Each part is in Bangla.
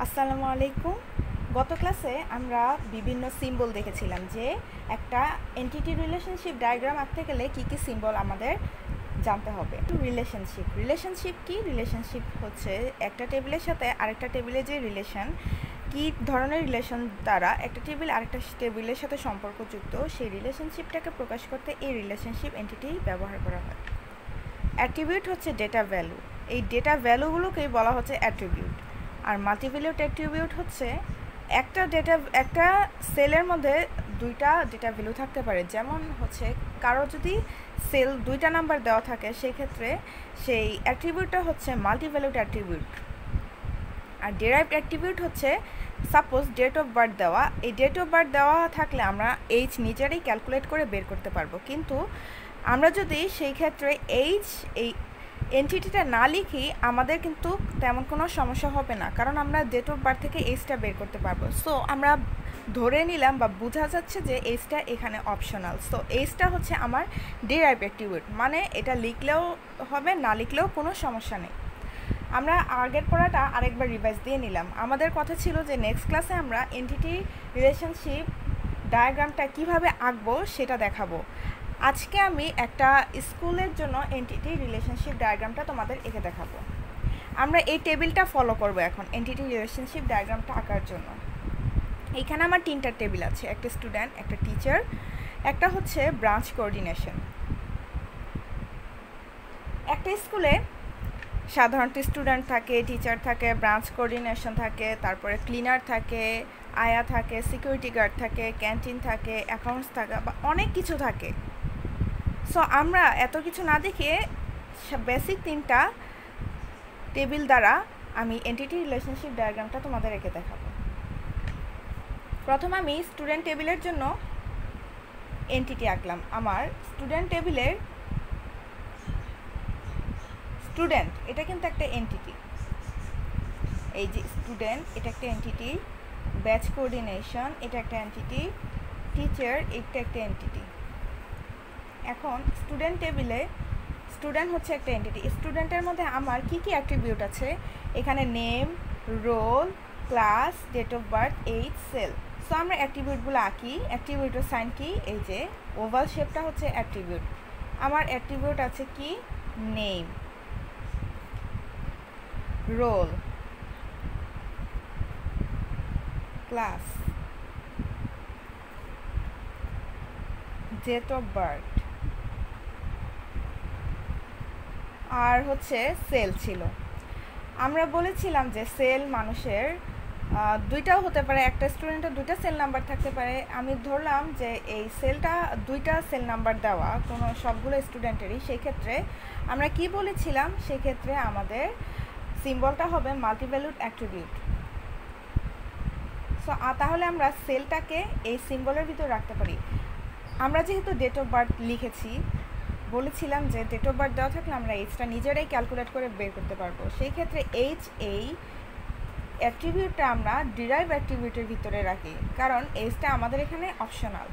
আসসালামু আলাইকুম। গত ক্লাসে আমরা বিভিন্ন সিম্বল দেখেছিলাম যে একটা এন্টিটি রিলেশনশিপ ডায়াগ্রাম আঁকতে গেলে কী কী সিম্বল আমাদের জানতে হবে। রিলেশনশিপ কি? রিলেশনশিপ হচ্ছে একটা টেবিলের সাথে আরেকটা টেবিলের যে রিলেশন, কী ধরনের রিলেশন দ্বারা একটা টেবিল আরেকটা টেবিলের সাথে সম্পর্কযুক্ত, সেই রিলেশনশিপটাকে প্রকাশ করতে এই রিলেশনশিপ এন্টিটি ব্যবহার করা হয়। অ্যাট্রিবিউট হচ্ছে ডেটা ভ্যালু, এই ডেটা ভ্যালুগুলোকেই বলা হচ্ছে অ্যাট্রিবিউট। আর মাল্টিভ্যালুড অ্যাট্রিবিউট হচ্ছে একটা সেলের মধ্যে দুইটা ডেটা ভ্যালু থাকতে পারে। যেমন হচ্ছে কারো যদি সেল দুইটা নাম্বার দেওয়া থাকে, সেই ক্ষেত্রে সেই অ্যাট্রিবিউটটা হচ্ছে মাল্টিভ্যালুড অ্যাট্রিবিউট। আর ডেরাইভড অ্যাট্রিবিউট হচ্ছে সাপোজ ডেট অফ বার্থ দেওয়া, এই ডেট অফ বার্থ দেওয়া থাকলে আমরা এইচ নিজেরাই ক্যালকুলেট করে বের করতে পারবো, কিন্তু আমরা যদি সেই ক্ষেত্রে এইচ এই এন্টিটিটা না লিখি আমাদের কিন্তু তেমন কোনো সমস্যা হবে না, কারণ আমরা ডেট অফ বার্থ থেকে এইচটা বের করতে পারবো। সো আমরা ধরে নিলাম বা বোঝা যাচ্ছে যে এইচটা এখানে অপশনাল। সো এইচটা হচ্ছে আমার ডেরাইভড অ্যাট্রিবিউট, মানে এটা লিখলেও হবে, না লিখলেও কোনো সমস্যা নেই। আমরা আগের পড়াটা আরেকবার রিভাইজ দিয়ে নিলাম। আমাদের কথা ছিল যে নেক্সট ক্লাসে আমরা এন্টিটি রিলেশনশিপ ডায়াগ্রামটা কিভাবে আঁকবো সেটা দেখাবো। আজকে আমি একটা স্কুলের জন্য এন্টিটি রিলেশনশিপ ডায়াগ্রামটা তোমাদের এঁকে দেখাবো। আমরা এই টেবিলটা ফলো করব এখন এন্টিটি রিলেশনশিপ ডায়াগ্রামটা আঁকার জন্য। এইখানে আমার তিনটা টেবিল আছে, একটা স্টুডেন্ট, একটা টিচার, একটা হচ্ছে ব্রাঞ্চ কোঅর্ডিনেশন। একটা স্কুলে সাধারণত স্টুডেন্ট থাকে, টিচার থাকে, ব্রাঞ্চ কোঅর্ডিনেশন থাকে, তারপরে ক্লিনার থাকে, আয়া থাকে, সিকিউরিটি গার্ড থাকে, ক্যান্টিন থাকে, অ্যাকাউন্টস থাকে, বা অনেক কিছু থাকে। সো আমরা এত কিছু না দেখে বেসিক তিনটা টেবিল দ্বারা আমি এন্টিটি রিলেশনশিপ ডায়াগ্রামটা তোমাদের এঁকে দেখাবো। প্রথম আমি স্টুডেন্ট টেবিলের জন্য এন্টিটি আঁকলাম। আমার স্টুডেন্ট টেবিলের স্টুডেন্ট এটা কিন্তু একটা এন্টিটি, এই যে স্টুডেন্ট এটা একটা এন্টিটি, ব্যাচ কোঅর্ডিনেশন এটা একটা এন্টিটি, টিচার এটা একটা এন্টিটি। এখন স্টুডেন্ট টেবিলে স্টুডেন্ট হচ্ছে একটা এন্টিটি। স্টুডেন্টের মধ্যে আমার কি কি অ্যাট্রিবিউট আছে? এখানে name, roll, class, date of birth, age, cell. So আমরা অ্যাট্রিবিউটগুলো আঁকি। অ্যাট্রিবিউটের সাইন কি? এই যে ওভাল শেপটা হচ্ছে অ্যাট্রিবিউট। আমার অ্যাট্রিবিউট আছে কি? Name, roll, class, date of birth, আর হচ্ছে সেল ছিল। আমরা বলেছিলাম যে সেল মানুষের দুইটাও হতে পারে, একটা স্টুডেন্টের দুইটা সেল নাম্বার থাকতে পারে। আমি ধরলাম যে এই সেলটা দুইটা সেল নাম্বার দেওয়া কোনো সবগুলো স্টুডেন্টেরই, সেই ক্ষেত্রে আমরা কি বলেছিলাম? সেক্ষেত্রে আমাদের সিম্বলটা হবে মাল্টিভ্যালুড অ্যাট্রিবিউট। সো তাহলে আমরা সেলটাকে এই সিম্বলের ভিতর রাখতে পারি। আমরা যেহেতু ডেট অফ বার্থ লিখেছি, বলেছিলাম যে ডেট অফ বার্থ দেওয়া থাকলে আমরা এইজটা নিজেরাই ক্যালকুলেট করে বের করতে পারবো। সেই ক্ষেত্রে এইজ এই অ্যাট্রিবিউটটা আমরা ডিরাইভ অ্যাট্রিবিউটের ভিতরে রাখি, কারণ এইজটা আমাদের এখানে অপশনাল।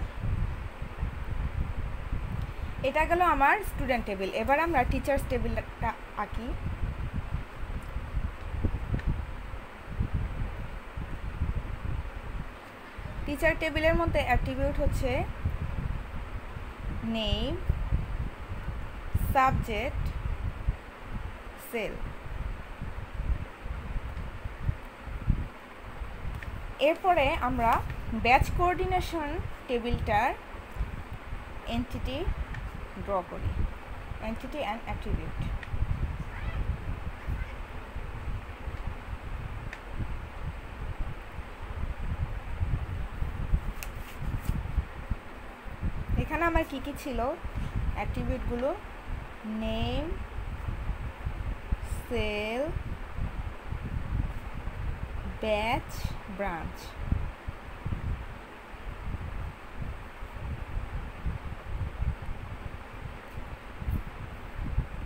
এটা গেল আমার স্টুডেন্ট টেবিল। এবার আমরা টিচার্স টেবিলটা আঁকি। টিচার টেবিলের মধ্যে অ্যাট্রিবিউট হচ্ছে নেম, সাবজেক্ট, সেল। এরপরে আমরা ব্যাচ কোঅর্ডিনেশন টেবিলটার এন্টিটি ড্র করি, এন্টিটি অ্যান্ড অ্যাট্রিবিউট। এখানে আমার কি কি ছিল অ্যাট্রিবিউটগুলো? Name, cell, batch, branch.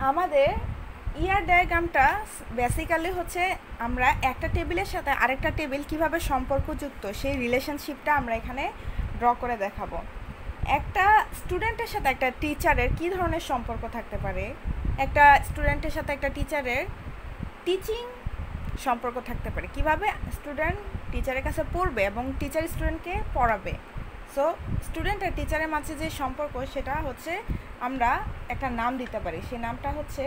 আমাদের ইয়ার ডায়াগ্রামটা বেসিক্যালি হচ্ছে আমরা একটা টেবিলের সাথে আরেকটা টেবিল কিভাবে সম্পর্কযুক্ত সেই রিলেশনশিপটা আমরা এখানে ড্র করে দেখাবো। একটা স্টুডেন্টের সাথে একটা টিচারের কী ধরনের সম্পর্ক থাকতে পারে? একটা স্টুডেন্টের সাথে একটা টিচারের টিচিং সম্পর্ক থাকতে পারে, কিভাবে স্টুডেন্ট টিচারের কাছে পড়বে এবং টিচার স্টুডেন্টকে পড়াবে। সো স্টুডেন্ট আর টিচারের মাঝে যে সম্পর্ক সেটা হচ্ছে আমরা একটা নাম দিতে পারি, সেই নামটা হচ্ছে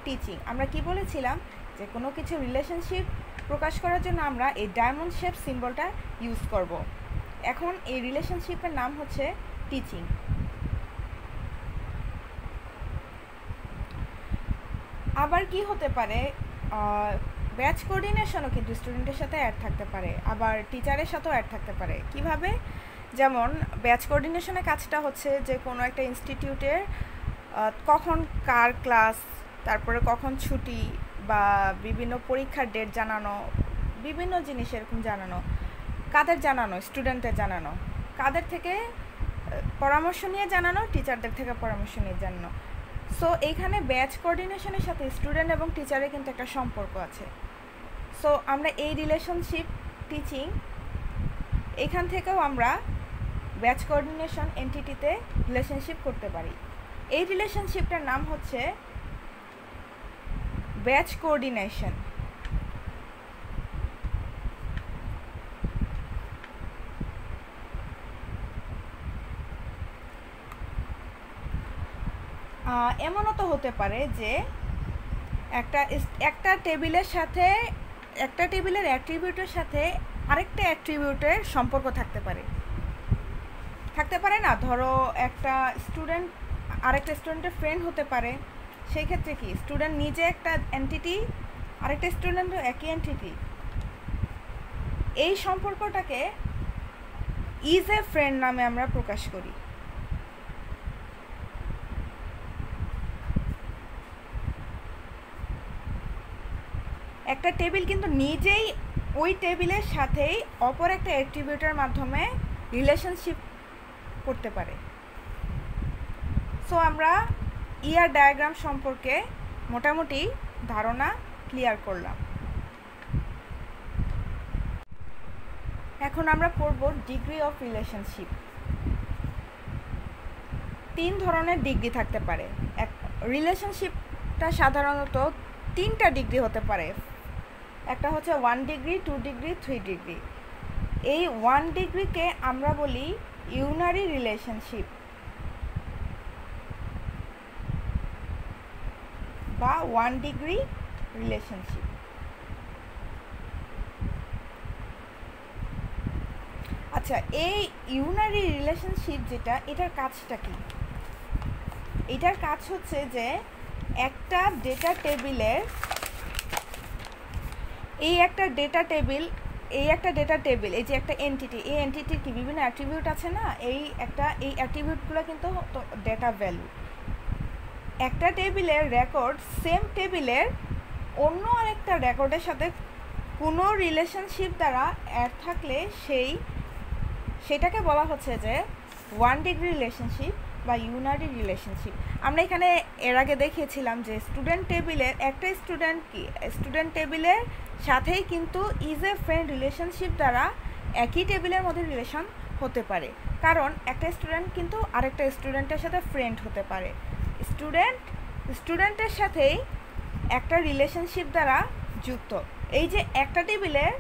টিচিং। আমরা কি বলেছিলাম যে কোনো কিছু রিলেশনশিপ প্রকাশ করার জন্য আমরা এই ডায়মন্ড শেপ সিম্বলটা ইউজ করব। এখন এই রিলেশনশিপের নাম হচ্ছে টিচিং। আবার কি হতে পারে, ব্যাচ কোঅর্ডিনেশনও কিন্তু স্টুডেন্টের সাথে অ্যাড থাকতে পারে, আবার টিচারের সাথেও অ্যাড থাকতে পারে। কিভাবে? যেমন ব্যাচ কোঅর্ডিনেশনের কাজটা হচ্ছে যে কোনো একটা ইনস্টিটিউটের কখন কার ক্লাস, তারপরে কখন ছুটি, বা বিভিন্ন পরীক্ষার ডেট জানানো, বিভিন্ন জিনিস এরকম জানানো। কাদের জানানো? স্টুডেন্টদের জানানো। কাদের থেকে পরামর্শ নিয়ে জানানো? টিচারদের থেকে পরামর্শ নিয়ে জানানো। সো এইখানে ব্যাচ কোঅর্ডিনেশনের সাথে স্টুডেন্ট এবং টিচারের কিন্তু একটা সম্পর্ক আছে। সো আমরা এই রিলেশনশিপ টিচিং, এখান থেকেও আমরা ব্যাচ কোঅর্ডিনেশন এন্টিটিতে রিলেশনশিপ করতে পারি। এই রিলেশনশিপটার নাম হচ্ছে ব্যাচ কোঅর্ডিনেশন। এমনও তো হতে পারে যে একটা টেবিলের সাথে, একটা টেবিলের অ্যাট্রিবিউটের সাথে আরেকটা অ্যাট্রিবিউটের সম্পর্ক থাকতে পারে না? ধরো একটা স্টুডেন্ট আরেকটা স্টুডেন্টের ফ্রেন্ড হতে পারে। সেই ক্ষেত্রে কি স্টুডেন্ট নিজে একটা এন্টিটি, আরেকটা স্টুডেন্টও একই এন্টিটি। এই সম্পর্কটাকে ইজ এ ফ্রেন্ড নামে আমরা প্রকাশ করি। একটা টেবিল কিন্তু নিজেই ওই টেবিলের সাথেই অপর একটা অ্যাট্রিবিউটের মাধ্যমে রিলেশনশিপ করতে পারে। সো আমরা ইয়ার ডায়াগ্রাম সম্পর্কে মোটামুটি ধারণা ক্লিয়ার করলাম। এখন আমরা পড়ব ডিগ্রি অফ রিলেশনশিপ। 3 ধরনের ডিগ্রি থাকতে পারে। রিলেশনশিপটা সাধারণত 3টা ডিগ্রি হতে পারে। একটা হচ্ছে 1 ডিগ্রি, 2 ডিগ্রি, 3 ডিগ্রি। এই 1 ডিগ্রিকে আমরা বলি ইউনারি রিলেশনশিপ বা 1 ডিগ্রি রিলেশনশিপ। আচ্ছা, এই ইউনারি রিলেশনশিপ যেটা, এটার কাজটা কি? এটার কাজ হচ্ছে যে একটা ডেটা টেবিলের, এই একটা ডেটা টেবিল, এই যে একটা এন্টিটি, এই এন্টিটির কি বিভিন্ন অ্যাট্রিবিউট আছে না? এই অ্যাট্রিবিউটগুলো কিন্তু ডেটা ভ্যালু। একটা টেবিলের রেকর্ড সেম টেবিলের অন্য আরেকটা রেকর্ডের সাথে কোনো রিলেশনশিপ দ্বারা অ্যাড থাকলে সেটাকে বলা হচ্ছে যে 1 ডিগ্রি রিলেশনশিপ বা ইউনারি রিলেশনশিপ। আমরা এখানে এর আগে দেখিয়েছিলাম যে স্টুডেন্ট টেবিলের একটা স্টুডেন্ট টেবিলের সাথেই কিন্তু ইজ এ ফ্রেন্ড রিলেশনশিপ দ্বারা একই টেবিলের মধ্যে রিলেশন হতে পারে, কারণ একটা স্টুডেন্ট কিন্তু আরেকটা স্টুডেন্টের সাথে ফ্রেন্ড হতে পারে। স্টুডেন্টের সাথেই একটা রিলেশনশিপ দ্বারা যুক্ত। এই যে একটা টেবিলের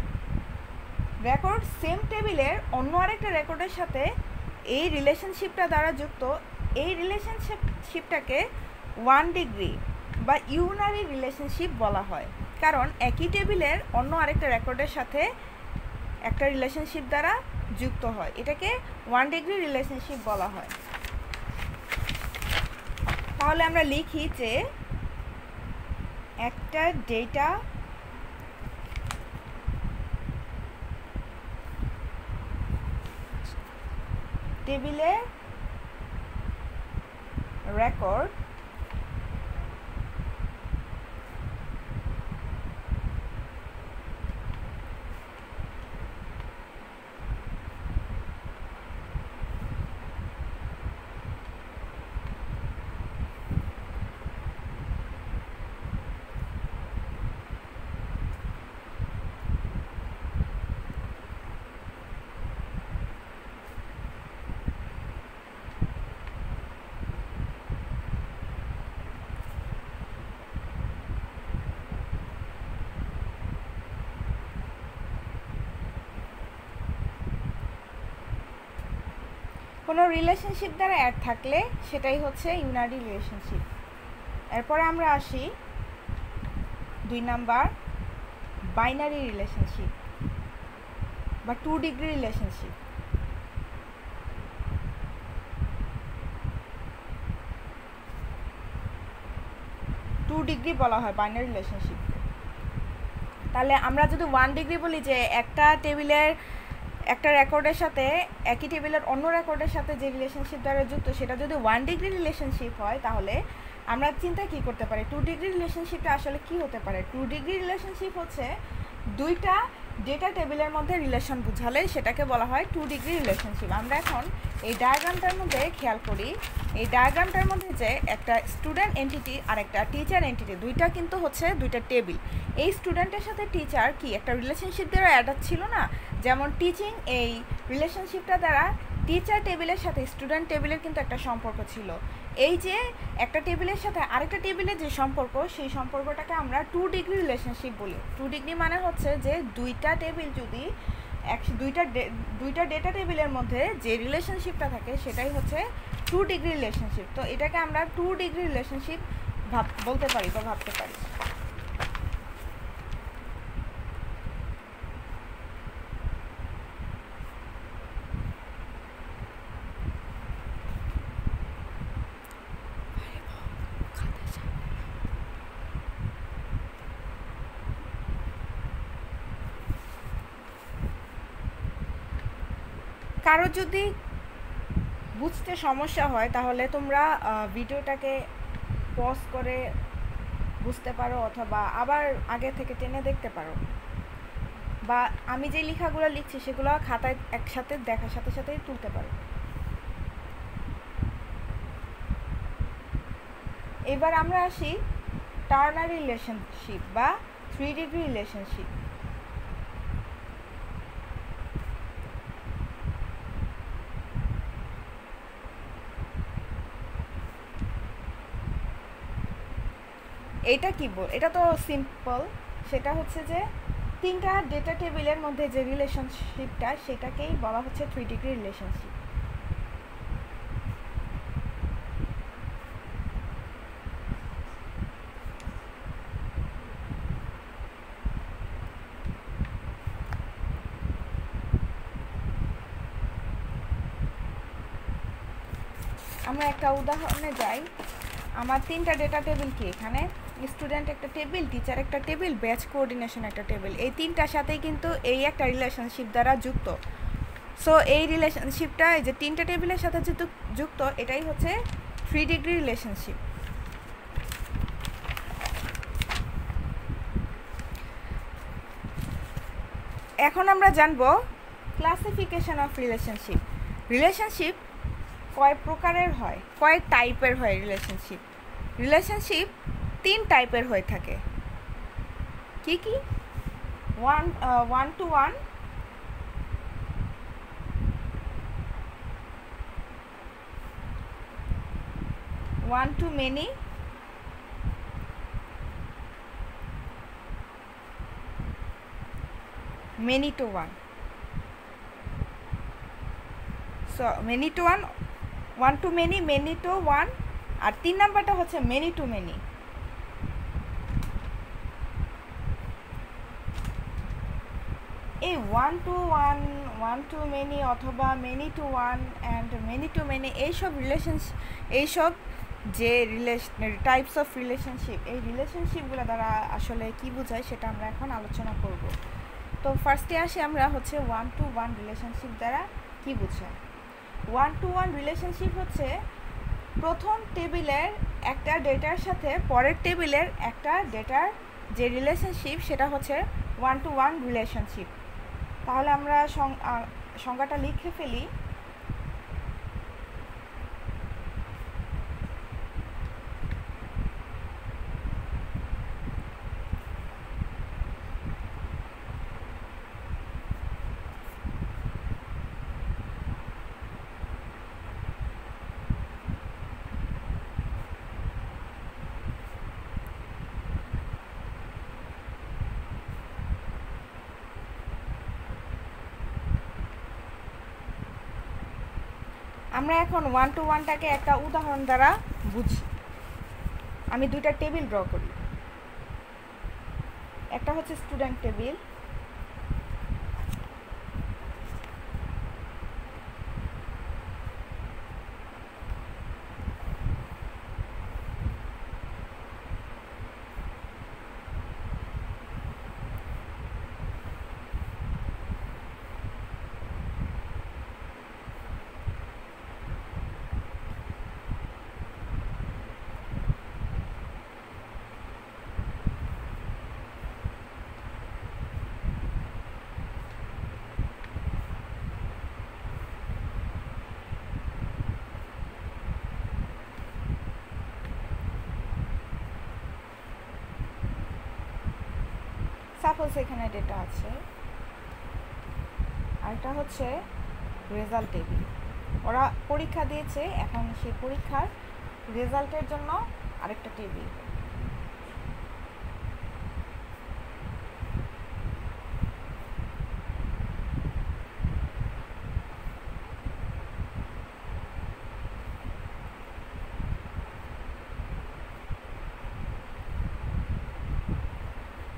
রেকর্ড সেম টেবিলের অন্য আরেকটা রেকর্ডের সাথে এই রিলেশনশিপটা দ্বারা যুক্ত, এই রিলেশনশিপটাকে 1 ডিগ্রি বা ইউনারি রিলেশনশিপ বলা হয়, কারণ একই টেবিলের অন্য আরেকটা রেকর্ডের সাথে একটা রিলেশনশিপ দ্বারা যুক্ত হয়। এটাকে 1 ডিগ্রি রিলেশনশিপ বলা হয়। তাহলে আমরা লিখি যে একটা ডেটা টেবিলের রেকর্ড কোনো রিলেশনশিপ দ্বারা অ্যাড থাকলে সেটাই হচ্ছে ইউনারি রিলেশনশিপ। এরপরে আমরা আসি 2 নাম্বার, বাইনারি রিলেশনশিপ বা 2 ডিগ্রি রিলেশনশিপ। 2 ডিগ্রি বলা হয় বাইনারি রিলেশনশিপ। তাহলে আমরা যদি 1 ডিগ্রি বলি যে একটা টেবিলের একটা রেকর্ডের সাথে একই টেবিলের অন্য রেকর্ডের সাথে যে রিলেশনশিপ দ্বারা যুক্ত সেটা যদি 1 ডিগ্রি রিলেশনশিপ হয়, তাহলে আমরা চিন্তা কী করতে পারি 2 ডিগ্রি রিলেশনশিপটা আসলে কি হতে পারে। 2 ডিগ্রি রিলেশনশিপ হচ্ছে দুইটা ডেটা টেবিলের মধ্যে রিলেশন বোঝালে সেটাকে বলা হয় 2 ডিগ্রি রিলেশনশিপ। আমরা এখন এই ডায়াগ্রামটার মধ্যে খেয়াল করি, এই ডায়াগ্রামটার মধ্যে যে একটা স্টুডেন্ট এন্টিটি আর একটা টিচার এন্টিটি, দুইটা কিন্তু হচ্ছে দুইটা টেবিল। এই স্টুডেন্টের সাথে টিচার কি একটা রিলেশনশিপ দ্বারা অ্যাড ছিল না, যেমন টিচিং, এই রিলেশনশিপটা দ্বারা টিচার টেবিলের সাথে স্টুডেন্ট টেবিলের কিন্তু একটা সম্পর্ক ছিল। এই যে একটা টেবিলের সাথে আরেকটা টেবিলের যে সম্পর্ক, সেই সম্পর্কটাকে আমরা 2 ডিগ্রি রিলেশনশিপ বলি। 2 ডিগ্রি মানে হচ্ছে যে দুইটা টেবিল যদি দুইটা ডেটা টেবিলের মধ্যে যে রিলেশনশিপটা থাকে সেটাই হচ্ছে 2 ডিগ্রি রিলেশনশিপ। তো এটাকে আমরা 2 ডিগ্রি রিলেশনশিপ বলতে পারি বা ভাবতে পারি। কারো যদি বুঝতে সমস্যা হয় তাহলে তোমরা ভিডিওটাকে পজ করে বুঝতে পারো, অথবা আবার আগে থেকে টেনে দেখতে পারো, বা আমি যে লেখাগুলো লিখছি সেগুলো খাতায় একসাথে দেখার সাথে সাথেই তুলতে পারো। এবার আমরা আসি টার্নারি রিলেশনশিপ বা 3 ডিগ্রি রিলেশনশিপ। এটা কি এটা তো সিম্পল, সেটা হচ্ছে যে তিনটা ডেটা টেবিলের মধ্যে যে রিলেশনশিপটা সেটাকেই বলা হচ্ছে 3 ডিগ্রি রিলেশনশিপ। আমরা একটা উদাহরণে যাই। আমার 3টা ডেটা টেবিল কি, এখানে স্টুডেন্ট একটা টেবিল, টিচার একটা টেবিল, ব্যাচ কোঅর্ডিনেশন একটা টেবিল, এই তিনটার সাথেই কিন্তু এই একটা রিলেশনশিপ দ্বারা যুক্ত। সো এই রিলেশনশিপটা এই যে 3টা টেবিলের সাথে যুক্ত এটাই হচ্ছে 3 ডিগ্রি রিলেশনশিপ। এখন আমরা জানবো ক্লাসিফিকেশন অফ রিলেশনশিপ। রিলেশনশিপ কয় প্রকারের হয়, কয় টাইপের হয় রিলেশনশিপ। রিলেশনশিপ 3 টাইপের হয়ে থাকে। কি কি? 1 to 1, 1 to many, many to 1. So many to 1, 1 to many, many to 1, আর 3 নাম্বারটা হচ্ছে many to many। এই 1 to 1, 1 to many অথবা many to 1 and many to many এইসব এইসব যে টাইপস অফ রিলেশনশিপ, এই রিলেশনশিপগুলো দ্বারা আসলে কি বোঝায় সেটা আমরা এখন আলোচনা করব। তো ফার্স্টে আসি আমরা হচ্ছে 1 to 1 রিলেশনশিপ দ্বারা কি বোঝায়। 1 to 1 রিলেশনশিপ হচ্ছে প্রথম টেবিলের একটা ডেটার সাথে পরের টেবিলের একটা ডেটার যে রিলেশনশিপ সেটা হচ্ছে 1 to 1 রিলেশনশিপ। তাহলে আমরা সংজ্ঞাটা লিখে ফেলি। আমরা এখন 1 to 1টাকে একটা উদাহরণ দ্বারা বুঝি। আমি দুইটা টেবিল ড্র করি। একটা হচ্ছে স্টুডেন্ট টেবিল, সাপোজ এখানে ডেটা আছে, আর এটা হচ্ছে রেজাল্ট টেবিল। ওরা পরীক্ষা দিয়েছে, এখন সেই পরীক্ষার রেজাল্টের জন্য আরেকটা টেবিল।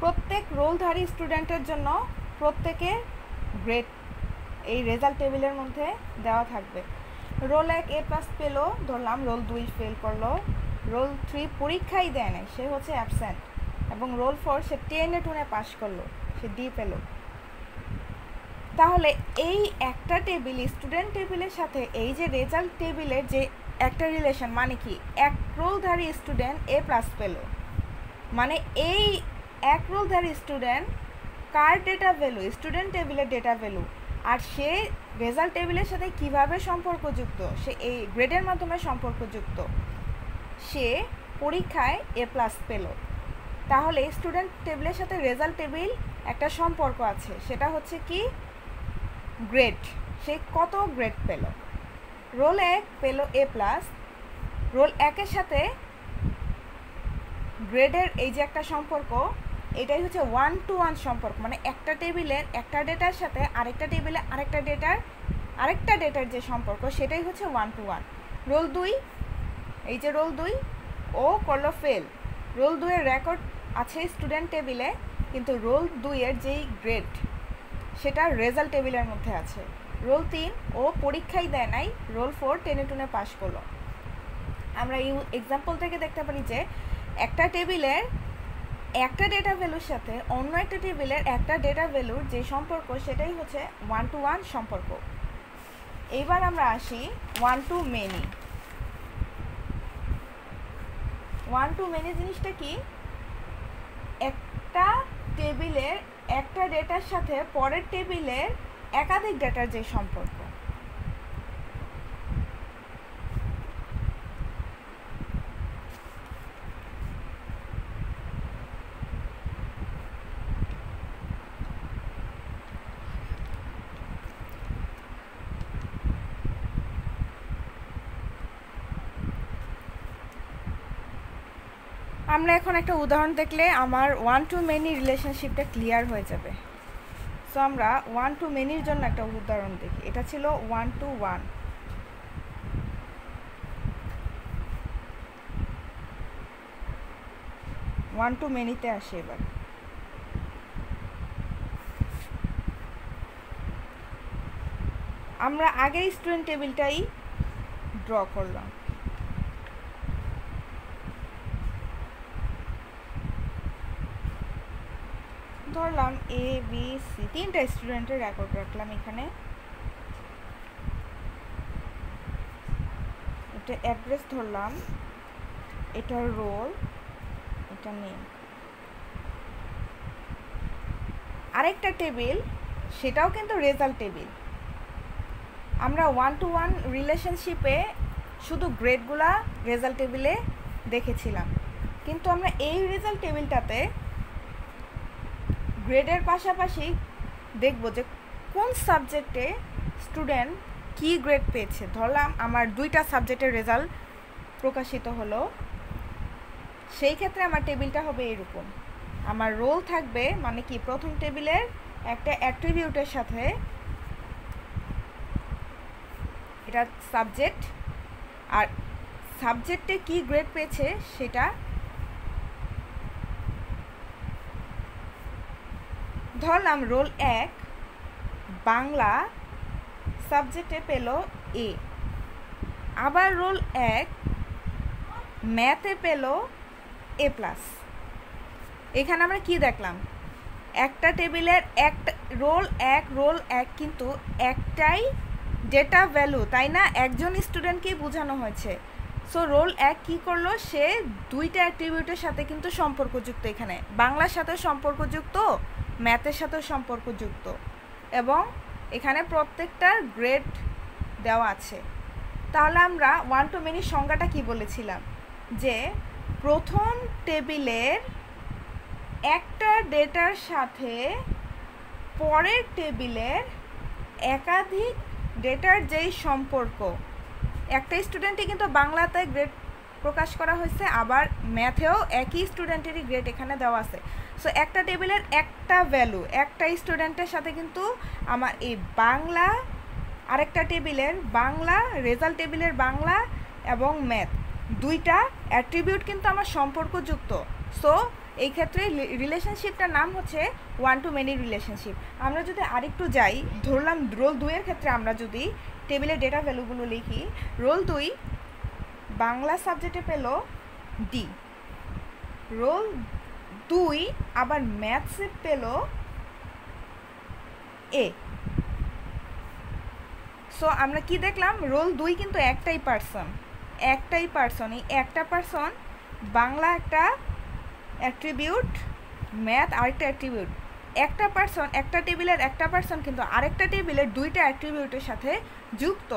প্রত্যেক রোলধারী স্টুডেন্টের জন্য প্রত্যেকের গ্রেড এই রেজাল্ট টেবিলের মধ্যে দেওয়া থাকবে। রোল 1 A+ পেলো, ধরলাম রোল 2 ফেল করলো, রোল 3 পরীক্ষাই দেয় নাই, সে হচ্ছে অ্যাবসেন্ট, এবং রোল 4 সে 10-এ পাস করলো, সে D পেলো। তাহলে এই একটা টেবিল স্টুডেন্ট টেবিলের সাথে এই যে রেজাল্ট টেবিলের যে একটা রিলেশন, মানে কি এক রোলধারী স্টুডেন্ট A+ পেলো, মানে এই এক রোলধারী স্টুডেন্ট কার ডেটা ভ্যালু, স্টুডেন্ট টেবিলের ডেটা ভ্যালু, আর সে রেজাল্ট টেবিলের সাথে কিভাবে সম্পর্কযুক্ত, সে এই গ্রেডের মাধ্যমে সম্পর্কযুক্ত, সে পরীক্ষায় A+ পেল। তাহলে স্টুডেন্ট টেবিলের সাথে রেজাল্ট টেবিল একটা সম্পর্ক আছে, সেটা হচ্ছে কি গ্রেড, সে কত গ্রেড পেল। রোল 1 পেল A+, রোল 1-এর সাথে গ্রেডের এই যে একটা সম্পর্ক, এটাই হচ্ছে 1 to 1 সম্পর্ক, মানে একটা টেবিলের একটা ডেটার সাথে আরেকটা টেবিলে আরেকটা ডেটার যে সম্পর্ক, সেটাই হচ্ছে 1 to 1। রোল 2, এই যে রোল 2 ও করলো ফেল, রোল 2-এর রেকর্ড আছে স্টুডেন্ট টেবিলে, কিন্তু রোল 2-এর যেই গ্রেড সেটা রেজাল্ট টেবিলের মধ্যে আছে। রোল 3 ও পরীক্ষাই দেয় নাই, রোল 4 10-এ পাস করলো। আমরা এই এক্সাম্পল থেকে দেখতে পারি যে একটা টেবিলের একটা ডেটা ভ্যালুর সাথে অন্য একটা টেবিলের একটা ডেটা ভ্যালুর যে সম্পর্ক, সেটাই হচ্ছে 1 to 1 সম্পর্ক। এইবার আমরা আসি 1 to many। 1 to many জিনিসটা কি, একটা টেবিলের একটা ডেটার সাথে পরের টেবিলের একাধিক ডেটার যে সম্পর্ক। আমরা এখন একটা উদাহরণ দেখলে আমার 1 to many রিলেশনশিপটা ক্লিয়ার হয়ে যাবে। সো আমরা 1 to manyর জন্য একটা উদাহরণ দেখি। এটা ছিল 1 to 1। ওয়ান টু মেনিতে আসে এবার। আমরা আগেই স্টুডেন্ট টেবিলটাই ড্র করলাম। ধরলাম A B C তিনটা স্টুডেন্টের রেকর্ড রাখলাম এখানে। এটা অ্যাড্রেস ধরলাম, এটা রোল, এটা নেম। আরেকটা টেবিল, সেটাও কিন্তু রেজাল্ট টেবিল। আমরা 1 to 1 রিলেশনশিপে শুধু গ্রেডগুলা রেজাল্ট টেবিলে দেখেছিলাম, কিন্তু আমরা এই রেজাল্ট টেবিলটাতে গ্রেডের পাশাপাশি দেখব যে কোন সাবজেক্টে স্টুডেন্ট কি গ্রেড পেয়েছে। ধরলাম আমার 2টা সাবজেক্টের রেজাল্ট প্রকাশিত হলো, সেই ক্ষেত্রে আমার টেবিলটা হবে এরকম। আমার রোল থাকবে, মানে কি প্রথম টেবিলের একটা অ্যাট্রিবিউটের সাথে এটা সাবজেক্ট, আর সাবজেক্টে কি গ্রেড পেয়েছে সেটা ধরলাম রোল 1 বাংলা সাবজেক্টে পেল এ, আবার রোল 1 ম্যাথে পেল এ প্লাস। এখানে আমরা কি দেখলাম, একটা টেবিলের একটা রোল 1 কিন্তু একটাই ডেটা ভ্যালু, তাই না? একজন স্টুডেন্টকেই বোঝানো হয়েছে। সো রোল 1 কী করলো, সে দুইটা অ্যাট্রিবিউটের সাথে কিন্তু সম্পর্কযুক্ত, এখানে বাংলার সাথে সম্পর্কযুক্ত, ম্যাথের সাথেও সম্পর্কযুক্ত, এবং এখানে প্রত্যেকটার গ্রেড দেওয়া আছে। তাহলে আমরা ওয়ান টু মেনি সংজ্ঞাটা কি বলেছিলাম, যে প্রথম টেবিলের একটা ডেটার সাথে পরের টেবিলের একাধিক ডেটার যেই সম্পর্ক, একটা স্টুডেন্টই কিন্তু বাংলাতে গ্রেড প্রকাশ করা হয়েছে, আবার ম্যাথেও একই স্টুডেন্টেরই গ্রেড এখানে দেওয়া আছে। সো একটা টেবিলের একটা ভ্যালু একটা স্টুডেন্টের সাথে কিন্তু আমার এই বাংলা, আরেকটা টেবিলের বাংলা, রেজাল্ট টেবিলের বাংলা এবং ম্যাথ, দুইটা অ্যাট্রিবিউট কিন্তু আমার সম্পর্কযুক্ত। সো এই ক্ষেত্রে রিলেশনশিপটার নাম হচ্ছে ওয়ান টু মেনি রিলেশনশিপ। আমরা যদি আরেকটু যাই, ধরলাম রোল 2 এর ক্ষেত্রে আমরা যদি টেবিলের ডেটা ভ্যালুগুলো লিখি, রোল 2 বাংলা সাবজেক্টে পেল ডি, রোল 2 আবার ম্যাথসে পেল এ। সো আমরা কি দেখলাম, রোল 2 কিন্তু একটাই পার্সন, এই একটা পার্সন, বাংলা একটা অ্যাট্রিবিউট, ম্যাথ আরেকটা অ্যাট্রিবিউট, একটা পার্সন, একটা টেবিলের একটা পার্সন কিন্তু আরেকটা টেবিলের দুইটা অ্যাট্রিবিউটের সাথে যুক্ত।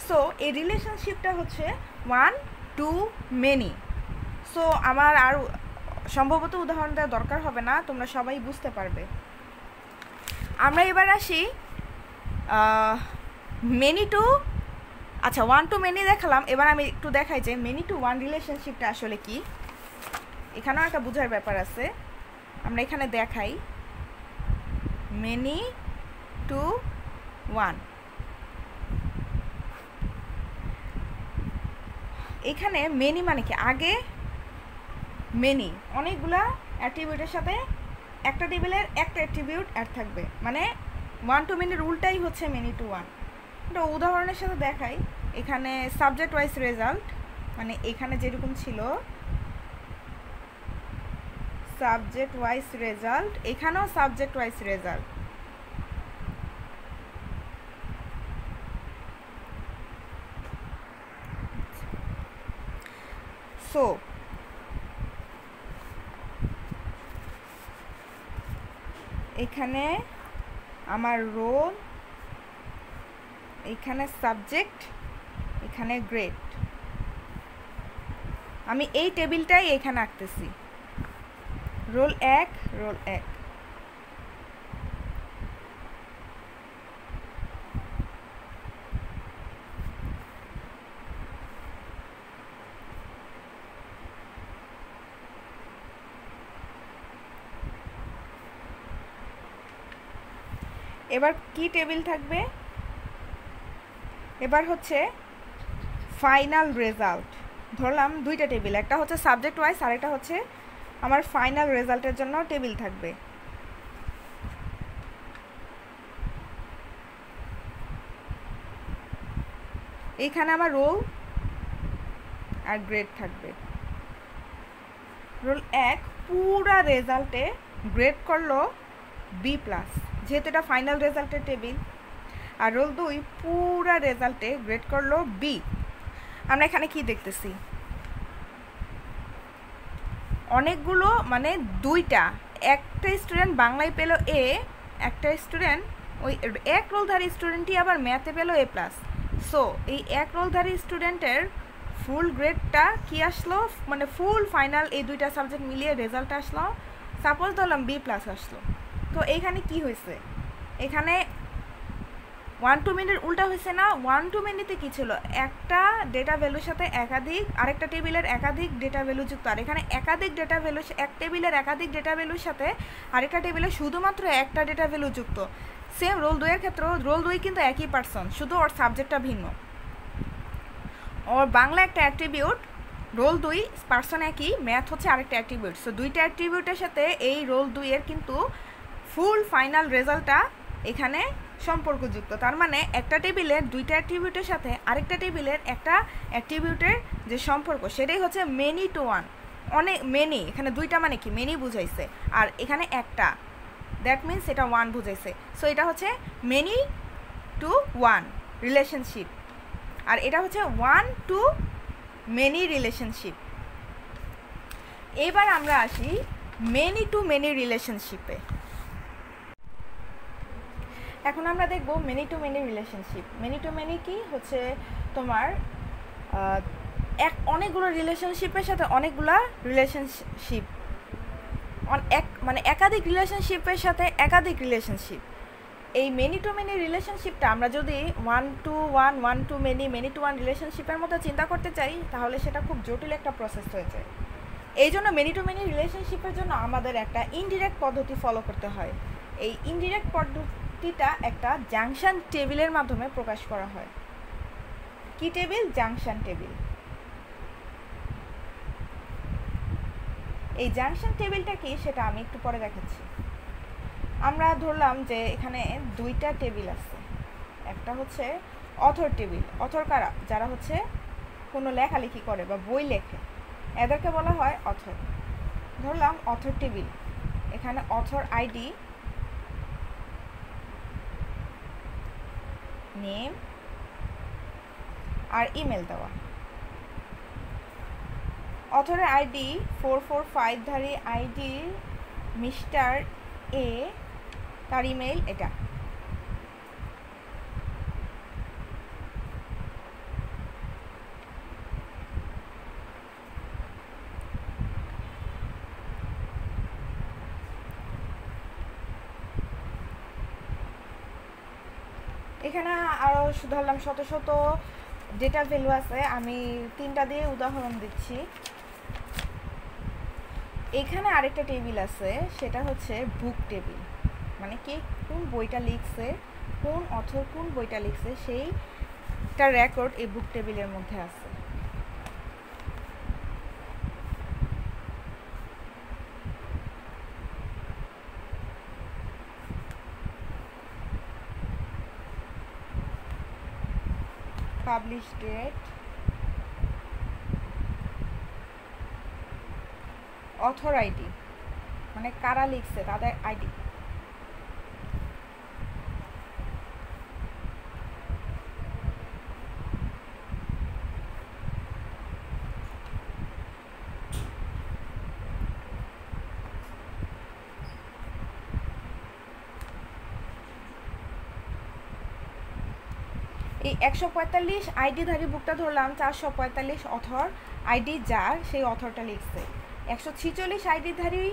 সো এই রিলেশনশিপটা হচ্ছে ওয়ান টু মেনি। সো আমার আর সম্ভবত উদাহরণ দেওয়ার দরকার হবে না, তোমরা সবাই বুঝতে পারবে। আমরা এবার আসি মেনি টু, আচ্ছা ওয়ান টু মেনি দেখালাম, এবার আমি একটু দেখাই যে মেনি টু ওয়ান রিলেশনশিপটা আসলে কি। এখানেও একটা বোঝার ব্যাপার আছে, আমরা এখানে দেখাই মেনি টু ওয়ান। এখানে মেনি মানে কি, আগে মেনি অনেকগুলা অ্যাট্রিবিউটের সাথে একটা টেবিলের একটা অ্যাট্রিবিউট অ্যাড থাকবে, মানে ওয়ান টু মেনির উল্টাই হচ্ছে মেনি টু ওয়ান। এটা উদাহরণের সাথে দেখাই, এখানে সাবজেক্ট ওয়াইজ রেজাল্ট, মানে এখানে যেরকম ছিল সাবজেক্ট ওয়াইজ রেজাল্ট, এখানেও সাবজেক্ট ওয়াইজ রেজাল্ট। সো এখানে আমার রোল, এখানে সাবজেক্ট, এখানে গ্রেড, আমি এই টেবিলটাই এখানে আঁকতেছি, রোল 1 রোল 1। এবার কি টেবিল থাকবে, এবার হচ্ছে ফাইনাল রেজাল্ট। ধরলাম দুইটা টেবিল, একটা হচ্ছে সাবজেক্ট ওয়াইজ আর একটা হচ্ছে আমার ফাইনাল রেজাল্টের জন্য টেবিল থাকবে। এইখানে আমার রোল আর গ্রেড থাকবে। রোল 1 পুরা রেজাল্টে গ্রেড করলো বি প্লাস, যেহেতু এটা ফাইনাল রেজাল্টের টেবিল, আর রোল 2 পুরা রেজাল্টে গ্রেড করলো বি। আমরা এখানে কি দেখতেছি, অনেকগুলো, মানে দুইটা, একটা স্টুডেন্ট বাংলায় পেলো এ, একটা স্টুডেন্ট ওই এক রোলধারী স্টুডেন্টই আবার ম্যাথে পেলো এ প্লাস। সো এই এক রোলধারী স্টুডেন্টের ফুল গ্রেডটা কি আসলো, মানে ফুল ফাইনাল এই দুইটা সাবজেক্ট মিলিয়ে রেজাল্ট আসলো, সাপোজ ধরলাম বি প্লাস আসলো। তো এইখানে কি হয়েছে, এখানে ওয়ান টু মেনির উল্টা হয়েছে না। ওয়ান টু মেনিতে কী ছিল, একটা ডেটা ভ্যালুর সাথে একাধিক, আরেকটা টেবিলের একাধিক ডেটা ভ্যালু যুক্ত, আর এখানে একাধিক ডেটা ভ্যালু, এক টেবিলের একাধিক ডেটা ভ্যালুর সাথে আরেকটা টেবিলে শুধুমাত্র একটা ডেটা ভ্যালু যুক্ত। সেম রোল 2 এর ক্ষেত্রেও, রোল 2 কিন্তু একই পার্সন, শুধু ওর সাবজেক্টটা ভিন্ন। ওর বাংলা একটা অ্যাট্রিবিউট, রোল 2 পার্সন একই, ম্যাথ হচ্ছে আরেকটা অ্যাট্রিবিউট। সো দুইটা অ্যাট্রিবিউটের সাথে এই রোল 2 এর কিন্তু ফুল ফাইনাল রেজাল্টটা এখানে সম্পর্কযুক্ত। তার মানে একটা টেবিলের দুইটা অ্যাট্রিবিউটের সাথে আরেকটা টেবিলের একটা অ্যাট্রিবিউটের যে সম্পর্ক সেটাই হচ্ছে মেনি টু ওয়ান। অনেক মেনি, এখানে দুইটা মানে কি মেনি বুঝাইছে, আর এখানে একটা, দ্যাট মিনস এটা ওয়ান বুঝাইছে। সো এটা হচ্ছে মেনি টু ওয়ান রিলেশনশিপ, আর এটা হচ্ছে ওয়ান টু মেনি রিলেশনশিপ। এবার আমরা আসি মেনি টু মেনি রিলেশনশিপে। এখন আমরা দেখব many two many relationship. Many two many কি হচ্ছে তোমার অনেকগুলো রিলেশনশিপের সাথে অনেকগুলো রিলেশনশিপ, মানে একাধিক রিলেশনশিপের সাথে একাধিক রিলেশনশিপ। এই মেনি টু মেনি রিলেশনশিপটা আমরা যদি one to one, one to many, many to one রিলেশনশিপের মতো চিন্তা করতে চাই তাহলে সেটা খুব জটিল একটা প্রসেস হয়ে যায়। এই জন্য মেনি টু মেনি রিলেশনশিপের জন্য আমাদের একটা ইনডিরেক্ট পদ্ধতি ফলো করতে হয়। এই ইনডিরেক্ট পদ্ধতিটা একটা জাংশন টেবিলের মাধ্যমে প্রকাশ করা হয়। কি টেবিল? Junction table. এই জাংশন টেবিলটা কি সেটা আমি একটু পরে দেখাচ্ছি। আমরা ধরলাম যে এখানে দুইটা টেবিল আছে। একটা হচ্ছে অথর টেবিল। অথর কারা? যারা হচ্ছে কোনো লেখালেখি করে বা বই লেখে, এদেরকে বলা হয় অথর। ধরলাম অথর টেবিল, এখানে অথর আইডি, নেম আর ইমেল দেওয়া। অথরের আইডি 445 ধারী আইডি মিস্টার এ, তার ইমেল এটা। এখানে আরও ধরলাম শত শত ডেটা ভ্যালু আছে, আমি 3টা দিয়ে উদাহরণ দিচ্ছি। এখানে আরেকটা টেবিল আছে, সেটা হচ্ছে বুক টেবিল, মানে কে কোন বইটা লিখছে, কোন অথর কোন বইটা লিখছে সেইটা রেকর্ড এই বুক টেবিলের মধ্যে আছে। পাবলিশ ডেট, অথর আইডি মানে কারা লিখছে তাদের আইডি, এই 145 আইডিধারী বুকটা ধরলাম, 445 অথর আইডি যার সেই অথরটা লিখছে। 146 আইডিধারী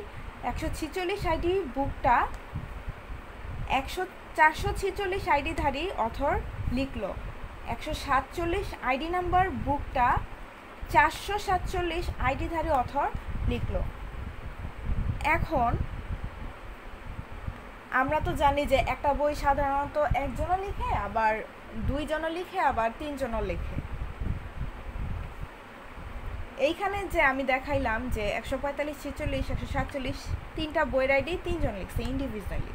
146 আইডি বুকটা 446 আইডিধারী অথর লিখলো। 147 আইডি নাম্বার বুকটা 447 আইডিধারী অথর লিখলো। এখন আমরা তো জানি যে একটা বই সাধারণত একজনও লিখে, আবার 2 জনও লিখে, আবার 3 জনও লিখে। এইখানে যে আমি দেখাইলাম যে 145, 46, 147 3টা বইয়ের আইডি 3 জন লিখছে ইন্ডিভিজুয়ালি,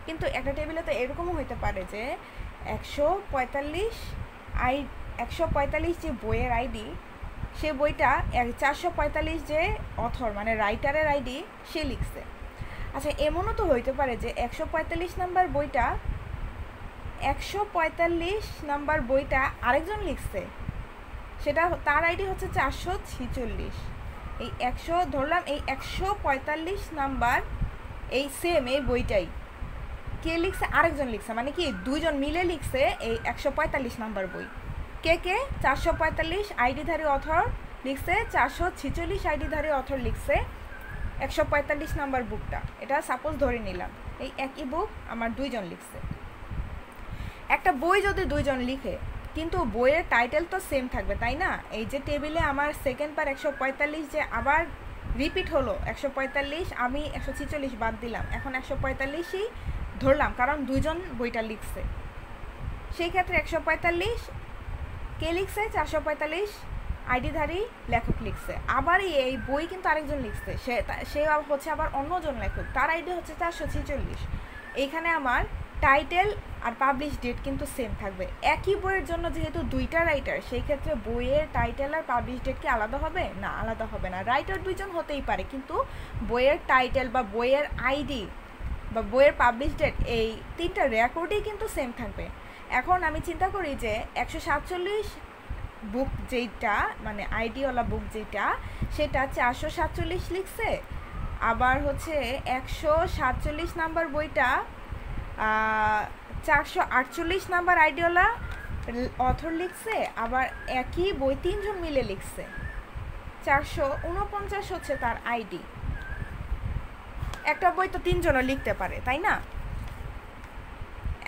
কিন্তু একটা টেবিলে তো এরকমও হইতে পারে যে 145 যে বইয়ের আইডি, সে বইটা 445 যে অথর মানে রাইটারের আইডি সে লিখছে। আচ্ছা, এমনও তো হইতে পারে যে 145 নাম্বার বইটা 145 নাম্বার বইটা আরেকজন লিখছে, সেটা তার আইডি হচ্ছে 446। এই 100 ধরলাম, এই 145 নাম্বার এই সেম এই বইটাই কে লিখছে? আরেকজন লিখছে, মানে কি 2 জন মিলে লিখছে এই 145 নাম্বার বই। কে কে? 445 আইডিধারী অথর লিখছে, 446 আইডিধারী অথর লিখছে 145 নাম্বার বুকটা। এটা সাপোজ ধরে নিলাম এই একই বুক আমার 2 জন লিখছে। একটা বই যদি 2 জন লিখে, কিন্তু বইয়ের টাইটেল তো সেম থাকবে, তাই না? এই যে টেবিলে আমার সেকেন্ড পার 145 যে আবার রিপিট হলো 145, আমি 146 বাদ দিলাম, এখন 145ই ধরলাম কারণ 2 জন বইটা লিখছে। সেই ক্ষেত্রে 145 কে লিখছে 445 আইডিধারী লেখক লিখছে। আবার এই বই কিন্তু আরেকজন লিখছে, সে হচ্ছে আবার অন্যজন লেখক, তার আইডি হচ্ছে 446। এইখানে আমার টাইটেল আর পাবলিশ ডেট কিন্তু সেম থাকবে। একই বইয়ের জন্য যেহেতু দুইটা রাইটার, সেই ক্ষেত্রে বইয়ের টাইটেল আর পাবলিশ ডেট কি আলাদা হবে? না, আলাদা হবে না। রাইটার দুইজন হতেই পারে, কিন্তু বইয়ের টাইটেল বা বইয়ের আইডি বা বইয়ের পাবলিশ ডেট এই তিনটা রেকর্ডই কিন্তু সেম থাকবে। এখন আমি চিন্তা করি যে 147 বুক যেইটা মানে আইডিওয়ালা বুক যেটা, সেটা 447 লিখছে। আবার হচ্ছে 147 নাম্বার বইটা 448 নাম্বার আইডিওয়ালা অথর লিখছে। আবার একই বই তিনজন মিলে লিখছে, 449 হচ্ছে তার আইডি। একটা বই তো তিনজনও লিখতে পারে, তাই না?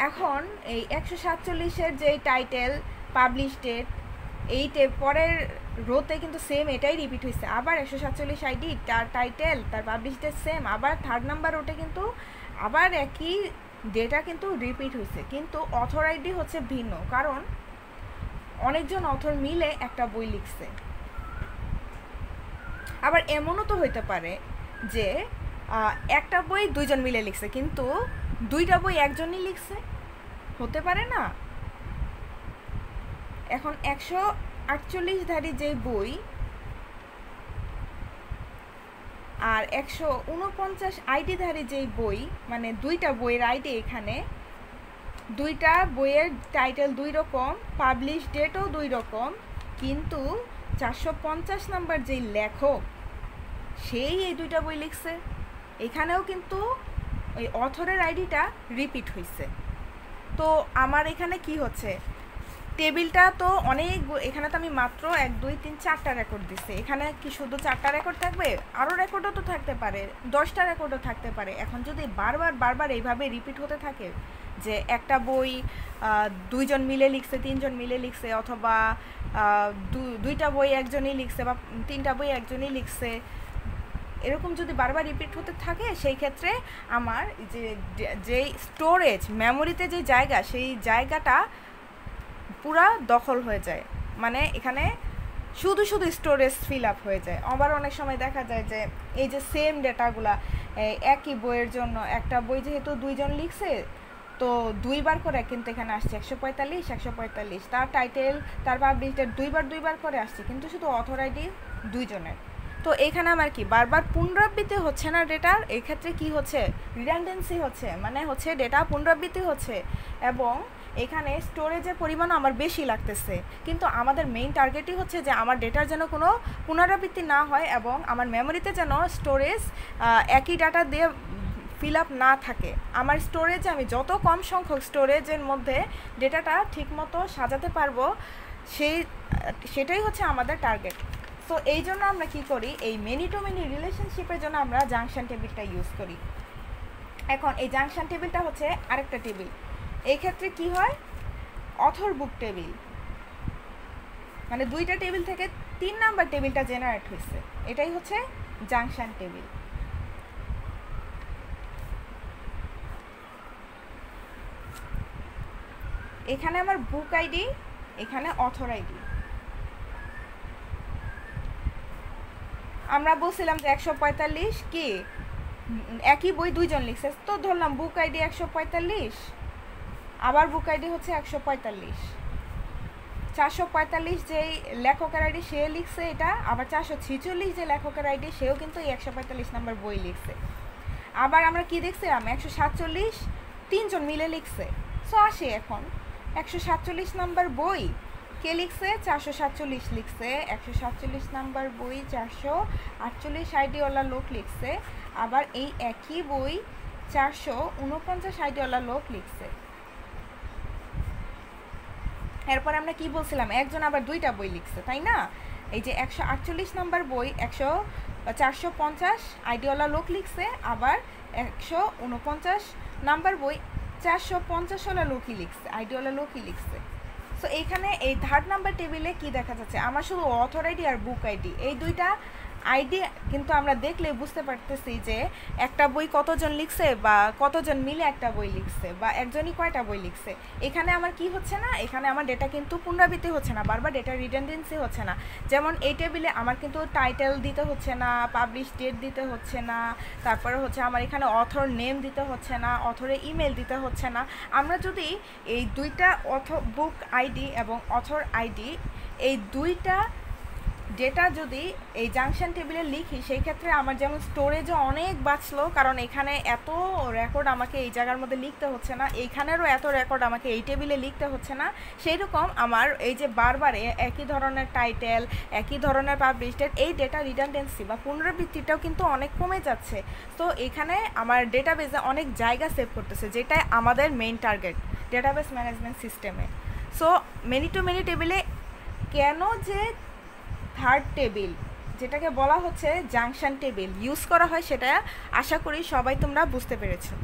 এখন এই 147-এর যে টাইটেল পাবলিশ ডেট এই পরের রোতে কিন্তু সেম এটাই রিপিট হয়েছে। আবার 147 আইডি, তার টাইটেল, তার পাবলিশ ডেট সেম। আবার থার্ড নাম্বার রোতে কিন্তু আবার একই ডেটা কিন্তু রিপিট হয়েছে, কিন্তু অথর আইডি হচ্ছে ভিন্ন, কারণ অনেকজন অথর মিলে একটা বই লিখছে। আবার এমনও তো হইতে পারে যে একটা বই দুইজন মিলে লিখছে, কিন্তু দুইটা বই একজনই লিখছে, হতে পারে না? এখন 148 ধারী যে বই আর 149 আইডি ধারী যেই বই, মানে দুইটা বইয়ের আইডি, এখানে দুইটা বইয়ের টাইটেল দুই রকম, পাবলিশ ডেটও দুই রকম, কিন্তু 450 নাম্বার যেই লেখক সেই এই দুইটা বই লিখছে। এখানেও কিন্তু ওই অথরের আইডিটা রিপিট হয়েছে। তো আমার এখানে কি হচ্ছে, টেবিলটা তো অনেক, এখানে তো আমি মাত্র 1 2 3 4টা রেকর্ড দিচ্ছি। এখানে কি শুধু 4টা রেকর্ড থাকবে? আরও রেকর্ডও তো থাকতে পারে, 10টা রেকর্ডও থাকতে পারে। এখন যদি বারবার এইভাবে রিপিট হতে থাকে যে একটা বই দুইজন মিলে লিখছে, তিনজন মিলে লিখছে, অথবা দুইটা বই একজনই লিখছে, বা তিনটা বই একজনই লিখছে, এরকম যদি বারবার রিপিট হতে থাকে, সেই ক্ষেত্রে আমার যে স্টোরেজ মেমোরিতে যে জায়গা, সেই জায়গাটা পুরা দখল হয়ে যায়। মানে এখানে শুধু স্টোরেজ ফিল আপ হয়ে যায়। আবার অনেক সময় দেখা যায় যে এই যে সেম ডেটাগুলা একই বইয়ের জন্য, একটা বই যেহেতু দুইজন লিখছে, তো দুইবার করে কিন্তু এখানে আসছে 145, তার টাইটেল, তার পাবলিশ ডেট দুইবার করে আসছে, কিন্তু শুধু অথর আইডি দুইজনের। তো এখানে আমার কি বারবার পুনরাবৃত্তি হচ্ছে না ডেটার, এই ক্ষেত্রে কি হচ্ছে, রিডান্ডেন্সি হচ্ছে, মানে হচ্ছে ডেটা পুনরাবৃত্তি হচ্ছে, এবং এখানে স্টোরেজের পরিমাণও আমার বেশি লাগতেছে। কিন্তু আমাদের মেইন টার্গেটই হচ্ছে যে আমার ডেটার যেন কোনো পুনরাবৃত্তি না হয়, এবং আমার মেমোরিতে যেন স্টোরেজ একই ডাটা দিয়ে ফিল আপ না থাকে। আমার স্টোরেজে আমি যত কম সংখ্যক স্টোরেজের মধ্যে ডেটাটা ঠিকমতো সাজাতে পারবো, সেটাই হচ্ছে আমাদের টার্গেট। সো এই জন্য আমরা কি করি, এই মেনি টু মেনি রিলেশনশিপের জন্য আমরা জাংশন টেবিলটা ইউজ করি। এখন এই জাংশন টেবিলটা হচ্ছে আরেকটা টেবিল। এই ক্ষেত্রে কি হয়, অথর বুক টেবিল, মানে দুইটা টেবিল থেকে 3 নাম্বার টেবিলটা জেনারেট হয়েছে, এটাই হচ্ছে জাংশন টেবিল। এখানে আমার বুক আইডি, এখানে অথর আইডি। আমরা বলছিলাম যে 145 কি একই বই দুইজন লিখছে, তো ধরলাম বুক আইডি 145, আবার বুক আইডি হচ্ছে 145, 445 যেই লেখকের আইডি সে লিখছে এটা, আবার 446 যে লেখকের আইডি সেও কিন্তু এই 145 নাম্বার বই লিখছে। আবার আমরা কি দেখছিলাম, 147 তিনজন মিলে লিখছে। সো আসে এখন 147 নাম্বার বই কে লিখছে, 447 লিখছে। 147 নাম্বার বই 448 আইডিওয়ালা লোক লিখছে। আবার এই একই বই 449 আইডিওয়ালা লোক লিখছে। এরপর আমরা কি বলছিলাম, একজন আবার দুইটা বই লিখছে, তাই না? এই যে 148 নাম্বার বই 450 আইডিওয়ালা লোক লিখছে, আবার 149 নাম্বার বই 450 ওয়ালা লোকই লিখছে, আইডিওয়ালা লোকই লিখছে। সো এইখানে এই থার্ড নাম্বার টেবিলে কি দেখা যাচ্ছে, আমার শুধু অথর আইডি আর বুক আইডি এই দুইটা আইডি কিন্তু আমরা দেখলে বুঝতে পারতেছি যে একটা বই কতজন লিখছে বা কতজন মিলে একটা বই লিখছে বা একজনই কয়টা বই লিখছে। এখানে আমার কি হচ্ছে না, এখানে আমার ডেটা কিন্তু পুনরাবৃত্তি হচ্ছে না, বারবার ডেটা রিডান্ডেন্সি হচ্ছে না। যেমন এই টেবিলে আমার কিন্তু টাইটেল দিতে হচ্ছে না, পাবলিশ ডেট দিতে হচ্ছে না, তারপরে হচ্ছে আমার এখানে অথর নেম দিতে হচ্ছে না, অথরের ইমেল দিতে হচ্ছে না। আমরা যদি এই দুইটা বুক আইডি এবং অথর আইডি এই দুইটা ডেটা যদি এই জাংশন টেবিলে লিখি, সেই ক্ষেত্রে আমার যেমন স্টোরেজও অনেক বাঁচলো, কারণ এখানে এত রেকর্ড আমাকে এই জায়গার মধ্যে লিখতে হচ্ছে না, এইখানেরও এত রেকর্ড আমাকে এই টেবিলে লিখতে হচ্ছে না। সেই রকম আমার এই যে বারবার একই ধরনের টাইটেল, একই ধরনের পাবলিশ ডেট, এই ডেটা রিডান্ডেন্সি বা পুনরাবৃত্তিটাও কিন্তু অনেক কমে যাচ্ছে। তো এখানে আমার ডেটাবেসে অনেক জায়গা সেভ করতেছে, যেটা আমাদের মেইন টার্গেট ডেটাবেস ম্যানেজমেন্ট সিস্টেমে। সো মেনি টু মেনি টেবিলে কেন যে থার্ড টেবিল, যেটাকে বলা হচ্ছে জাংশন টেবিল, ইউজ করা হয়, সেটা আশা করি সবাই তোমরা বুঝতে পেরেছো।